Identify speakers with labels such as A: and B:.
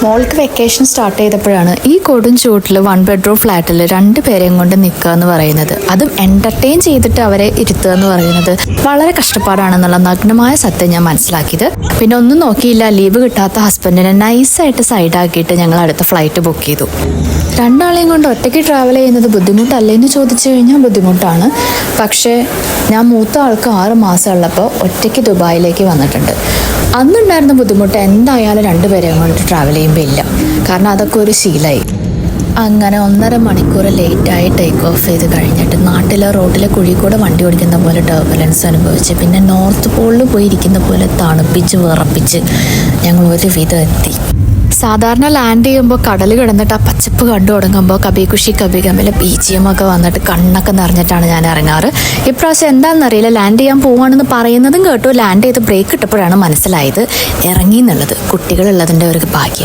A: മോൾക്ക് vacation start ചെയ്തപ്പോഴാണ് ഈ കൊടും ചൂട്ടിൽ 1 ബെഡ്റൂം ഫ്ലാറ്റിൽ 2 പേരെയും കൊണ്ട് നിൽക്കുക എന്ന് പറയുന്നത്, അതും എന്റർടൈൻ ചെയ്തിട്ട് അവരെ ഇരുത്തുക എന്ന് പറയുന്നത് വളരെ കഷ്ടപ്പാടാണെന്നുള്ള നഗ്നമായ സത്യം ഞാൻ മനസ്സിലാക്കിയത്. പിന്നെ ഒന്നും നോക്കിയില്ല, ലീവ് കിട്ടാത്ത ഹസ്ബൻഡിനെ നൈസായിട്ട് സൈഡാക്കിയിട്ട് ഞങ്ങൾ അടുത്ത ഫ്ലൈറ്റ് ബുക്ക് ചെയ്തു. 2 ആളെയും കൊണ്ട് ഒറ്റയ്ക്ക് ട്രാവൽ ചെയ്യുന്നത് ബുദ്ധിമുട്ടല്ലേ എന്ന് ചോദിച്ചു കഴിഞ്ഞാൽ ബുദ്ധിമുട്ടാണ്. പക്ഷേ ഞാൻ മൂത്ത ആൾക്ക് 6 മാസം ഉള്ളപ്പോൾ ഒറ്റയ്ക്ക് ദുബായിലേക്ക് വന്നിട്ടുണ്ട്. അന്നുണ്ടായിരുന്ന ബുദ്ധിമുട്ട് എന്തായാലും 2 പേരെയും കൊണ്ട് ട്രാവൽ ചെയ്യുമ്പോൾ ഇല്ല, കാരണം അതൊക്കെ ഒരു ശീലമായി. അങ്ങനെ 1.5 മണിക്കൂർ ലേറ്റായി ടേക്ക് ഓഫ് ചെയ്ത് കഴിഞ്ഞിട്ട് നാട്ടിലെ റോഡിലെ കുഴി കൂടെ വണ്ടി ഓടിക്കുന്ന പോലെ ടർബുലൻസ് അനുഭവിച്ച് പിന്നെ നോർത്ത് പോളിൽ പോയി ഇരിക്കുന്ന പോലെ തണുപ്പിച്ച് വിറപ്പിച്ച് ഞങ്ങൾ ഒരു വിധം എത്തി. സാധാരണ ലാൻഡ് ചെയ്യുമ്പോൾ കടൽ കിടന്നിട്ട് ആ പച്ചപ്പ് കണ്ടു തുടങ്ങുമ്പോൾ കബി ഖുഷി കബി ഗമിലെ BGM ഒക്കെ വന്നിട്ട് കണ്ണൊക്കെ നിറഞ്ഞിട്ടാണ് ഞാൻ ഇറങ്ങാറ്. ഇപ്രാവശ്യം എന്താണെന്നറിയില്ല, ലാൻഡ് ചെയ്യാൻ പോവാണെന്ന് പറയുന്നതും കേട്ടു. ലാൻഡ് ചെയ്ത് ബ്രേക്ക് ഇട്ടപ്പോഴാണ് മനസ്സിലായത് ഇറങ്ങി എന്നുള്ളത് കുട്ടികളുള്ളതിൻ്റെ ഒരു ഭാഗ്യം.